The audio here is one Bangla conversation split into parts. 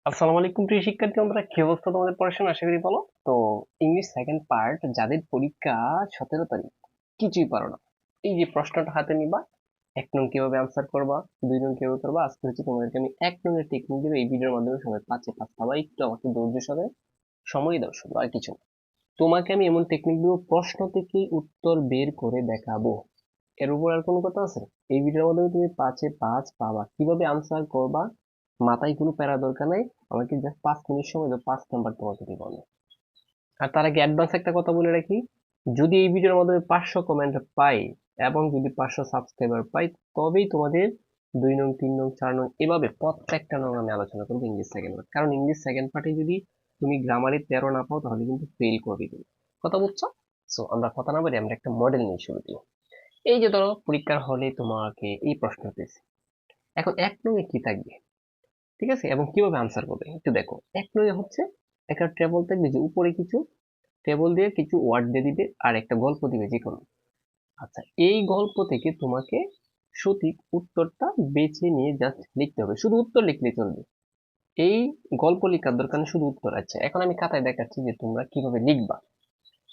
আসসালামু আলাইকুম প্রিয় শিক্ষার্থী বন্ধুরা, কি অবস্থা তোমাদের পড়াশোনা? আশা করি বলো। তো ইংলিশ সেকেন্ড পার্ট, যাদের পরীক্ষা 17 তারিখ, কিছুই পারো না, এই যে প্রশ্নটা হাতে নিবা, 1 নং কিভাবে আনসার করবা, 2 নং কিভাবে করবা, আজকে হচ্ছে তোমাদেরকে আমি 1 নং এর টেকনিক দিব এই ভিডিওর মাধ্যমে। সময় 5-5 পাবা, একটু আমাকে ধৈর্য সহকারে সময় দাও, শুধু আর কিছু না। তোমাকে আমি এমন টেকনিক দিব, প্রশ্ন থেকে উত্তর বের করে দেখাবো। এর উপর আর কোনো কথা আছে? এই ভিডিওর মাধ্যমে তুমি 5-5 পাবা, কিভাবে আনসার করবা মাথায় কোনো প্যারা দরকার নাই। আমাকে জাস্ট 5 মিনিট সময় দাও, 5 নাম্বার তোমাকে দিব আমি। আর তার আগে অ্যাডভান্স একটা কথা বলে রাখি, যদি এই ভিডিওর মাধ্যমে 500 কমেন্ট পাই এবং যদি 500 সাবস্ক্রাইবার পাই, তবেই তোমাদের 2 নং, 3 নং, 4 নং, এভাবে প্রত্যেকটা নং আমি আলোচনা করবো ইংলিশ সেকেন্ড পার্ট। কারণ ইংলিশ সেকেন্ড পার্টে যদি তুমি গ্রামারে 13 না পাও, তাহলে কিন্তু ফেল করবে তুমি। কথা বুঝছো? সো আমরা কথা না বলে আমরা একটা মডেল নিয়ে শুরু করি। এই যে ধরো পরীক্ষার হলে তোমাকে এই প্রশ্ন পেয়েছে, এখন 1 নং এ কি থাকবে, ঠিক আছে, এবং কিভাবে আনসার করবে একটু দেখো। 1 নং এ হচ্ছে একটা টেবল থাকবে, যে উপরে কিছু টেবল দিয়ে কিছু ওয়ার্ড দিয়ে দিবে আর একটা গল্প দিবে যে কোনো। আচ্ছা, এই গল্প থেকে তোমাকে সঠিক উত্তরটা বেছে নিয়ে জাস্ট লিখতে হবে, শুধু উত্তর লিখলে চলবে। এই গল্প লেখার দরকার নেই, শুধু উত্তর। আচ্ছা, এখন আমি খাতায় দেখাচ্ছি যে তোমরা কিভাবে লিখবা,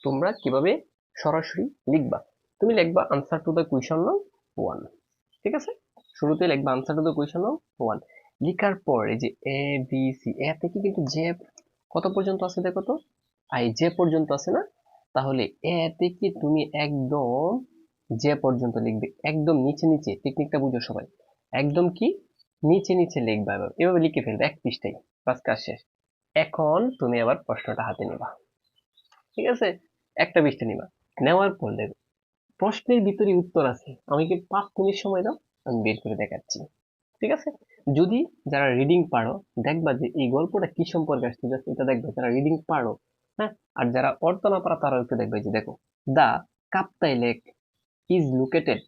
তোমরা কিভাবে সরাসরি লিখবা। তুমি লিখবা আনসার টু দ্য কোয়েশ্চন নং 1, ঠিক আছে? শুরুতে লিখবা আনসার টু দ্য কোয়েশ্চন নং 1। লিখার পর এই যে এ বি সি, এ থেকে কিন্তু যে কত পর্যন্ত আছে দেখো তো, আই যে পর্যন্ত আছে না? তাহলে এ থেকে তুমি একদম যে পর্যন্ত লিখবে, একদম নিচে নিচে। টেকনিকটা বুঝো সবাই, একদম কি নিচে নিচে লিখবা, এভাবে এভাবে লিখে ফেলবে 1 পৃষ্ঠায়। বাস, কাজ শেষ। এখন তুমি আবার প্রশ্নটা হাতে নিবা, ঠিক আছে? একটা পৃষ্ঠা নিবা, নেওয়ার পর দেখো প্রশ্নের ভিতরে উত্তর আছে, আমাকে 5 মিনিট সময় দাও, আমি বের করে দেখাচ্ছি, ঠিক আছে? যদি যারা রিডিং পারো, দেখবা যে এই গল্পটা কি সম্পর্কে আসছে, জাস্ট এটা দেখবে যারা রিডিং পারো। হ্যাঁ, আর যারা অর্থ না পারা, তারাও একটু দেখবে যে দেখো, the Kaptai lake is located,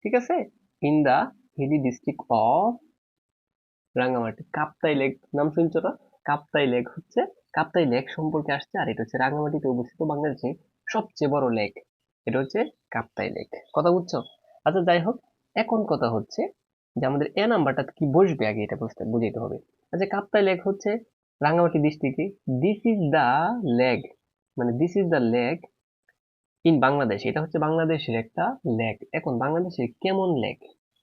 ঠিক আছে, in the hilly district of Rangamati. Kaptai lake নাম শুনছো না? কাপ্তাই লেক হচ্ছে, কাপ্তাই লেক সম্পর্কে আসছে, আর এটা হচ্ছে রাঙ্গামাটিতে অবস্থিত বাংলাদেশে সবচেয়ে বড় লেক। এটা হচ্ছে কাপ্তাই লেক। কথা বুঝছো? আচ্ছা, যাই হোক, এখন কথা হচ্ছে যে আমাদের এ নাম্বারটা কি বসবে আগে, এটা বুঝতে বুঝাইতে হবে। আচ্ছা, কাপ্তাই লেক হচ্ছে রাঙ্গামাটি ডিস্ট্রিক্টে। দিস ইজ দা লেক, মানে this is the lake in Bangladesh, এটা হচ্ছে বাংলাদেশের একটা লেক। এখন বাংলাদেশের কেমন লেক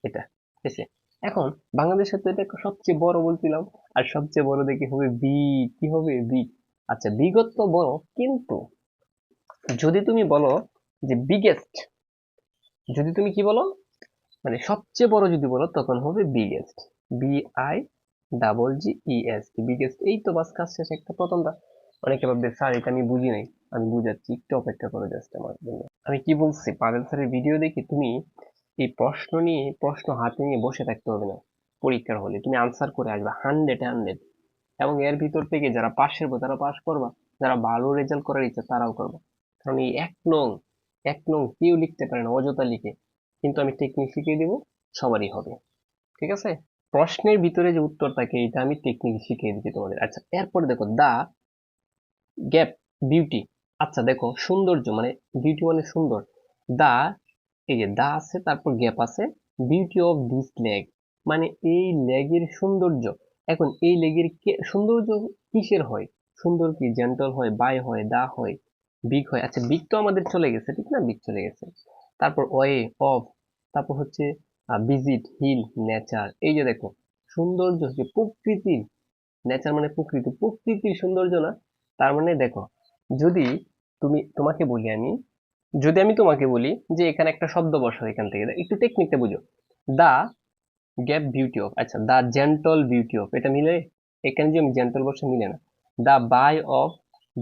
এটা, ঠিক আছে? এখন বাংলাদেশের তো এটা সবচেয়ে বড় বলছিলাম, আর সবচেয়ে বড় দেখে হবে বি, কি হবে বি। আচ্ছা, বিগত তো বড়, কিন্তু যদি তুমি বলো যে বিগেস্ট, যদি তুমি কি বলো, মানে সবচেয়ে বড় যদি বলো, তখন হবে বিগেস্ট, BIGGEST, বিগেস্ট। এই তো বাস, কাজ শেষ, একটা প্রথমটা। অনেকে ভাববে স্যার এটা আমি বুঝি নাই, আমি বুঝাচ্ছি, একটু অপেক্ষা করো জাস্ট আমার জন্য। আমি কি বলছি, পাভেল স্যারের ভিডিও দেখে তুমি এই প্রশ্ন নিয়ে, প্রশ্ন হাতে নিয়ে বসে থাকতে হবে না। পরীক্ষার হলে তুমি আনসার করে আসবে 100-100, এবং এর ভিতর থেকে যারা পাশের তারা পাস করবা, যারা ভালো রেজাল্ট করার ইচ্ছা তারাও করবা। কারণ এই 1 নং, 1 নং কেউ লিখতে পারে না অযথা লিখে, কিন্তু আমি টেকনিক শিখিয়ে দিব, সবারই হবে, ঠিক আছে? প্রশ্নের ভিতরে যে উত্তর থাকে, এটা আমি টেকনিক শিখিয়ে দিচ্ছি তোমাদের। আচ্ছা, এরপরে দেখো দা গ্যাপ বিউটি। আচ্ছা দেখো, সৌন্দর্য মানে, বিউটি মানে সুন্দর। দা, এই যে দা আছে, তারপর গ্যাপ আছে, বিউটি অফ দিস লেগ, মানে এই লেগের সৌন্দর্য। এখন এই লেগের সৌন্দর্য কিসের হয়? সুন্দর কি জেন্টল হয়, বাই হয়, দা হয়, বিগ হয়? আচ্ছা, বিগ তো আমাদের চলে গেছে, ঠিক না, বিগ চলে গেছে। তারপর ওয়ে অফ, তারপর হচ্ছে ভিজিট, হিল, নেচার। এই যে দেখো, সৌন্দর্য হচ্ছে প্রকৃতির, নেচার মানে প্রকৃতি, প্রকৃতির সৌন্দর্য না? তার মানে দেখো, যদি তোমাকে বলি আমি, যদি আমি তোমাকে বলি যে এখানে একটা শব্দ বসাও, এখান থেকে একটু টেকনিকটা বুঝো। দা গ্যাপ বিউটি অফ, আচ্ছা দা জেন্টল বিউটি অফ, এটা মিলে? এখানে যে আমি জেন্টল বসে, মিলে না। দা বাই অফ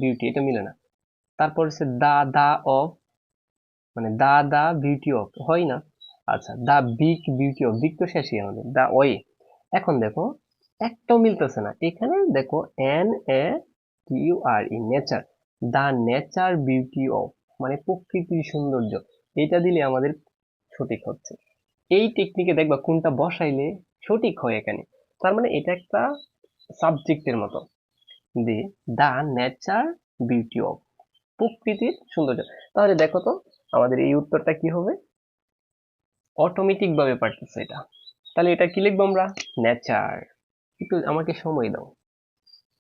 বিউটি, এটা মিলে না। তারপর হচ্ছে দা অফ, মানে দা বিউটি অফ, হয় না। আচ্ছা, দা বিগ বিউটি অফ, বিগ তো শেষই আমাদের। দা ওয়ে, এখন দেখো একটাও মিলতেছে না। এখানে দেখো NATURE, nature, the nature beauty of, মানে প্রকৃতির সৌন্দর্য, এটা দিলে আমাদের সঠিক হচ্ছে। এই টেকনিকে দেখবা কোনটা বসাইলে সঠিক হয় এখানে। তার মানে এটা একটা সাবজেক্টের মতো, দি দা নেচার বিউটি অফ, প্রকৃতির সৌন্দর্য। তাহলে দেখো তো আমাদের এই উত্তরটা কি হবে, অটোমেটিক ভাবে পারতেছে এটা। তাহলে এটা কি লিখবো আমরা, নেচার। একটু আমাকে সময় দাও,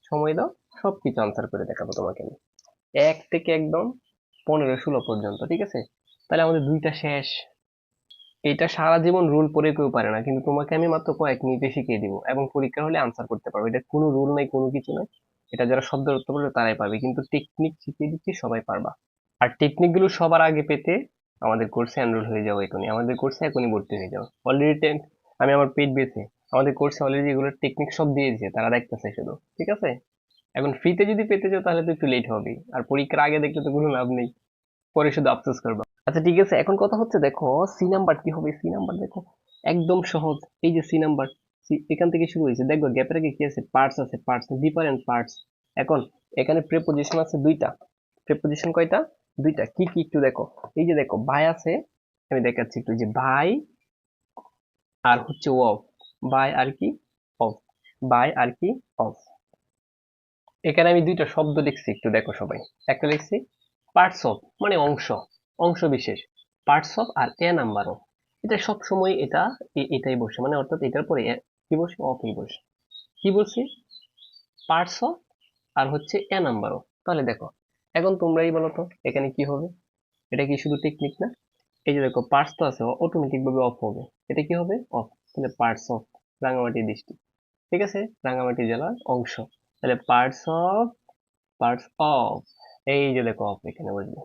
সময় দাও, সবকিছু আনসার করে দেখাবো তোমাকে আমি, 1 থেকে একদম 15-16 পর্যন্ত, ঠিক আছে? তাহলে আমাদের 2টা শেষ। এটা সারা জীবন রুল পড়ে কেউ পারে না, কিন্তু তোমাকে আমি মাত্র কয়েক মিনিটে শিখিয়ে দিব এবং পরীক্ষা হলে আনসার করতে পারবে। এটা কোনো রুল নাই, কোনো কিছু নাই। এটা যারা শব্দ অর্থ পারবে তারাই পারবে, কিন্তু টেকনিক শিখিয়ে দিচ্ছি, সবাই পারবা। আর টেকনিক গুলো সবার আগে পেতে আমাদের কোর্সে এনরোল হয়ে যাও এখনই, আমাদের কোর্সে এখনই ভর্তি হয়ে যাও। অলরেডি আমি আমার পেড বেসে আমাদের কোর্সে অলরেডি এগুলো টেকনিক সব দিয়ে দিয়েছে, তারা দেখতেছে শুধু, ঠিক আছে? এখন ফ্রিতে যদি পেতে চাও তাহলে তো একটু লেট হবে, আর পরীক্ষার আগে দেখলে তো কোনো লাভ নেই, পরে শুধু আফসোস করবা। আচ্ছা ঠিক আছে, এখন কথা হচ্ছে দেখো সি নাম্বার কি হবে। সি নাম্বার দেখো একদম সহজ। এই যে সি নাম্বার, এখান থেকে শুরু হয়েছে, দেখো গ্যাপের আগে কি আছে, পার্টস আছে, পার্টস ডিফারেন্ট পার্টস। এখন এখানে প্রেপোজিশন আছে 2টা। প্রেপোজিশন কয়টা? 2টা। কি কি একটু দেখো। এই যে দেখো বাই আছে, আমি দেখাচ্ছি একটু, যে বাই আর হচ্ছে অফ, বাই আর কি অফ, বাই আর কি অফ। এখানে আমি 2টা শব্দ লিখছি, একটু দেখো সবাই। একটা লিখছি পার্টস অফ, মানে অংশ, অংশ বিশেষ। পার্টস অফ আর এ নাম্বার অফ, এটা সব সময় এটা এটাই বসে, মানে অর্থাৎ এটার পরে কি বসে, অফই বসে। কি বলছি? পার্টস অফ আর হচ্ছে এ নাম্বার অফ। তাহলে দেখো এখন তোমরাই বলো তো এখানে কি হবে। এটা কি শুধু টেকনিক না? এই যে দেখো পার্টস তো আছে, অটোমেটিক ভাবে অফ হবে। এটা কি হবে? অফ। তাহলে পার্টস অফ রাঙামাটি ডিস্ট্রিক্ট, ঠিক আছে, রাঙামাটি জেলার অংশ। তাহলে পার্টস অফ, পার্টস অফ, এই যে দেখো অফ এখানে বসবে।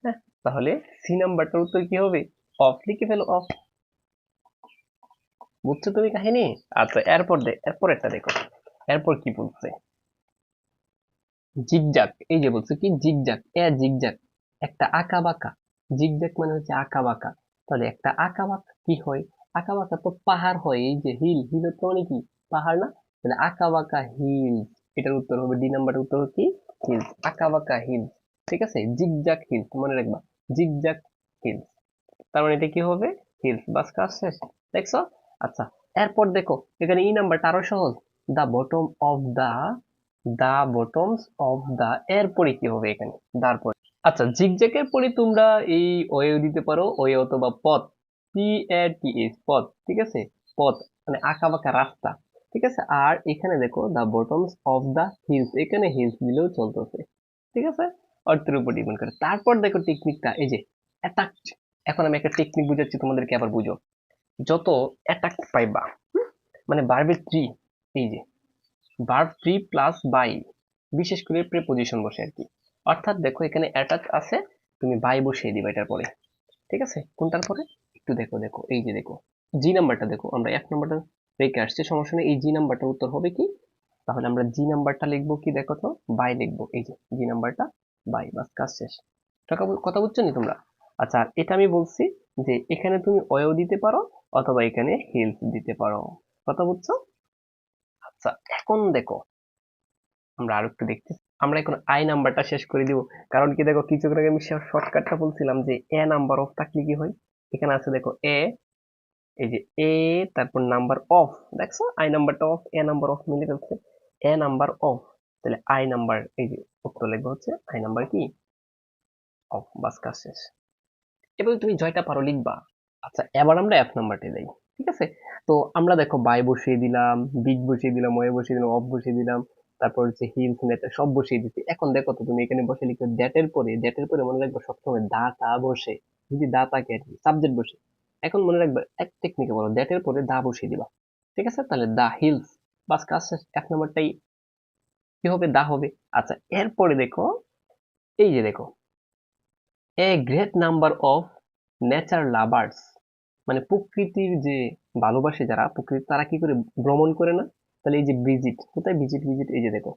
হ্যাঁ, তাহলে সি নাম্বারটার উত্তর কি হবে? অফ, লিখে ফেলো অফ। বুঝছো তুমি কাহিনী? আচ্ছা এরপর এরপর একটা দেখো, এরপর কি বলছে, জিগজাগ। এই যে বলছে কি জিগজাগ, জিগজাগ, একটা আঁকা বাঁকা। জিগজাগ মানে হচ্ছে আঁকা বাঁকা। তাহলে একটা আঁকা বাঁকা কি হয়? আঁকা বাঁকা তো পাহাড় হয়, এই যে হিল, হিল তো মানে কি পাহাড় না? তাহলে আঁকা বাঁকা হিল, এটার উত্তর হবে ডি নাম্বার, উত্তর হচ্ছে কি হিলস, আঁকা বাঁকা হিলস। ঠিক আছে, জিগজাগ হিলস মনে রাখবা, জিগজাগ হিলস। তার মানে এটা কি হবে? হিলস। বাস কাজ শেষ, দেখছো? আচ্ছা এরপর দেখো এখানে ই নাম্বারটা আরো সহজ, the bottom of the bottoms of the, এরপরে কি হবে এখানে তারপরে। আচ্ছা জিগজ্যাগের পরে তোমরা এই ওয়ে দিতে পারো, ওয়ে অথবা পথ, PATH পথ, ঠিক আছে, পথ মানে আঁকা বাঁকা রাস্তা, ঠিক আছে। আর এখানে দেখো দা বটমস অফ দা হিলস, এখানে হিলস দিলেও চলতেছে, ঠিক আছে, অর্থের উপর ডিপেন্ড করে। তারপর দেখো টেকনিকটা, এই যে অ্যাটাক। এখন আমি একটা টেকনিক বুঝাচ্ছি তোমাদেরকে, আবার বুঝো। যত অ্যাটাক পাইবা, মানে ভার্বের ট্রি, এই যে ভার্ব ট্রি প্লাস বাই, বিশেষ করে প্রেপোজিশন বসে আর কি। অর্থাৎ দেখো এখানে অ্যাটাচ আছে, তুমি বাই বসিয়ে দিবা এটার পরে, ঠিক আছে। কোনটার পরে একটু দেখো, দেখো এই যে দেখো জি নাম্বারটা দেখো, আমরা এক নাম্বারটা রেখে আসছে, সমস্যা নেই। এই জি নাম্বারটার উত্তর হবে কি? তাহলে আমরা জি নাম্বারটা লিখবো কি, দেখো তো বাই লিখবো, এই যে জি নাম্বারটা বাই, বাস কাজ শেষ। কথা বুঝছো নি তোমরা? আচ্ছা আর এটা আমি বলছি যে এখানে তুমি ওয়েও দিতে পারো অথবা এখানে হিলস দিতে পারো, কথা বুঝছো? আচ্ছা এখন দেখো আমরা আরো একটু দেখতেছি, আমরা এখন আই নাম্বারটা শেষ করে দিব। কারণ কি দেখো কিছুক্ষণ আগে আমি শর্টকাটটা বলছিলাম যে এ নাম্বার অফ থাকলে কি হয়। এখানে আছে দেখো এ, এই যে এ, তারপর নাম্বার অফ, দেখছো আই নাম্বারটা অফ, এ নাম্বার অফ মিলে ফেলছে, এ নাম্বার অফ। তাহলে আই নাম্বার, এই যে উত্তর লিখবো হচ্ছে আই নাম্বার কি অফ, বাস কাজ শেষ। এবার তুমি জয়টা পারো লিখবা। আচ্ছা এবার আমরা এফ নাম্বারটা দেই, ঠিক আছে। তো আমরা দেখো বাই বসিয়ে দিলাম, বিগ বসিয়ে দিলাম, ওয়ে বসিয়ে দিলাম, অফ বসিয়ে দিলাম, তারপর হচ্ছে হিলস নেতা সব বসিয়ে দিচ্ছি। এখন দেখো তো তুমি এখানে বসে লিখো ডেটের পরে, ডেটের পরে মনে রাখবো সবসময় দা টা বসে, যদি দা থাকে আর কি সাবজেক্ট বসে। এখন মনে রাখবে এক টেকনিকে বলো, ডেটের পরে দা বসিয়ে দিবা, ঠিক আছে। তাহলে দা হিলস, বাস কাজ শেষ। এক নাম্বারটাই কি হবে? দা হবে। আচ্ছা এরপরে দেখো, এই যে দেখো a great number of nature lovers, মানে প্রকৃতির যে ভালোবাসে যারা, প্রকৃতি তারা কি করে ভ্রমণ করে না? তাহলে এই যে ভিজিট, কোথায় ভিজিট, ভিজিট এই যে দেখো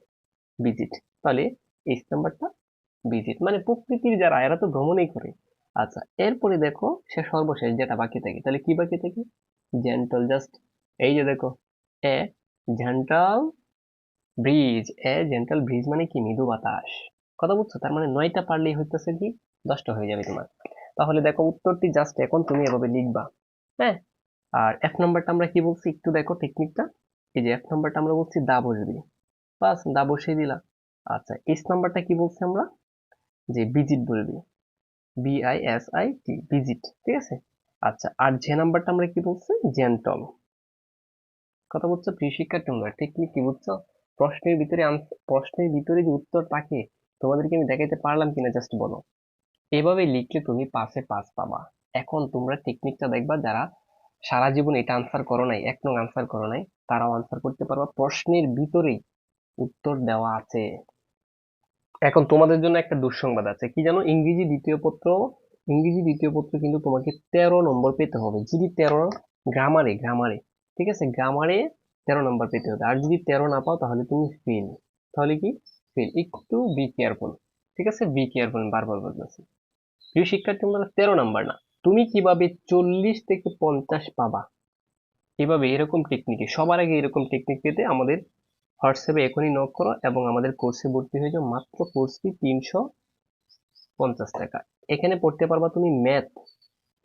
ভিজিট, তাহলে এই নাম্বারটা ভিজিট, মানে প্রকৃতির যারা এরা তো ভ্রমণই করে। আচ্ছা এরপরে দেখো সে সর্বশেষ যেটা বাকি থাকে, তাহলে কি বাকি থাকে? জেন্টল, জাস্ট এই যে দেখো এ জেন্টাল ব্রিজ, এ জেন্টাল ব্রিজ মানে কি মৃদু বাতাস, কথা বুঝছো? তার মানে 9টা পারলেই হইতেছে কি 10টা হয়ে যাবে তোমার। তাহলে দেখো উত্তরটি জাস্ট এখন তুমি এভাবে লিখবা, হ্যাঁ। আর এফ নাম্বারটা আমরা কি বলছি একটু দেখো টেকনিকটা, এই যে এফ নাম্বারটা আমরা বলছি দা বসবি, বাস দা বসিয়ে দিলাম। আচ্ছা এস নাম্বারটা কি বলছি আমরা, যে ভিজিট বলবি, BISIT ভিজিট, ঠিক আছে। আচ্ছা আর যে নাম্বারটা আমরা কি বলছি, জেন্টল, কথা বুঝছো? প্রিয় শিক্ষার্থী তোমরা টেকনিক কি বুঝছো? প্রশ্নের ভিতরে যে উত্তর থাকে তোমাদেরকে আমি দেখাইতে পারলাম কিনা জাস্ট বলো। এভাবে লিখলে তুমি 5-এ 5 পাবা। এখন তোমরা টেকনিকটা দেখবা, যারা সারা জীবন এটা আনসার করো নাই, 1 নং আনসার করো নাই, তারাও আনসার করতে পারবা, প্রশ্নের ভিতরেই উত্তর দেওয়া আছে। এখন তোমাদের জন্য একটা দুঃসংবাদ আছে, কি জানো? ইংরেজি দ্বিতীয় পত্র কিন্তু তোমাকে 13 নম্বর পেতে হবে, যদি 13, গ্রামারে, ঠিক আছে, গ্রামারে 13 নম্বর পেতে হবে। আর যদি 13 না পাও তাহলে তুমি ফেল। তাহলে কি? ফেল। একটু বি কেয়ারফুল, ঠিক আছে, বি কেয়ারফুল, বারবার বলতেছি। প্রিয় শিক্ষার্থী, তোমরা 13 নাম্বার না, তুমি কিভাবে 40 থেকে 50 পাবা, এভাবে এরকম টেকনিকে, সবার আগে এরকম টেকনিক পেতে আমাদের হোয়াটসঅ্যাপে এখনই নক করো এবং আমাদের কোর্সে ভর্তি হয়ে যাও। মাত্র কোর্স ফি 350 টাকা। এখানে পড়তে পারবা তুমি ম্যাথ,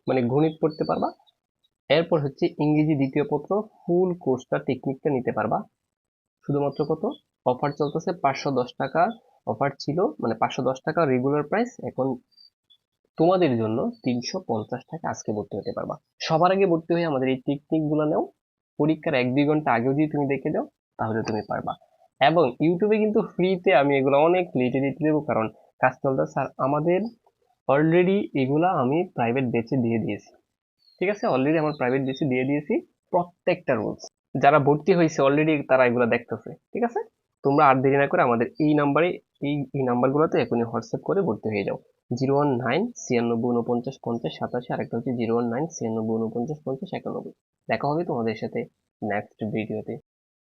মানে গণিত পড়তে পারবা। এরপর হচ্ছে ইংরেজি দ্বিতীয় পত্র, ফুল কোর্সটা টেকনিকটা নিতে পারবা। শুধুমাত্র কত অফার চলতেছে? 510 টাকা অফার ছিল, মানে 510 টাকা রেগুলার প্রাইস, এখন তোমাদের জন্য 350 টাকা আজকে ভর্তি হতে পারবা। সবার আগে ভর্তি হয়ে আমাদের এই টেকনিক গুলো নাও। পরীক্ষার 1-2 ঘন্টা আগেও যদি তুমি দেখে যাও তাহলে তুমি পারবা। এবং ইউটিউবে কিন্তু ফ্রিতে আমি এগুলো অনেক লেটে দেবো, কারণ কাজ চলতেছে। আর আমাদের অলরেডি এগুলা আমি প্রাইভেট ব্যাচে দিয়ে দিয়েছি, ঠিক আছে, অলরেডি আমার প্রাইভেট ব্যাচে দিয়ে দিয়েছি প্রত্যেকটা রুলস। যারা ভর্তি হয়েছে অলরেডি তারা এগুলো দেখতেছে, ঠিক আছে। তোমরা আর দেরি না করে আমাদের এই নাম্বারে, এই নাম্বারগুলোতে এখনই হোয়াটসঅ্যাপ করে ভর্তি হয়ে যাও। 019 96 49 50 87, আর একটা হচ্ছে 019 96 49 50 91। দেখা হবে তোমাদের সাথে নেক্সট ভিডিওতে।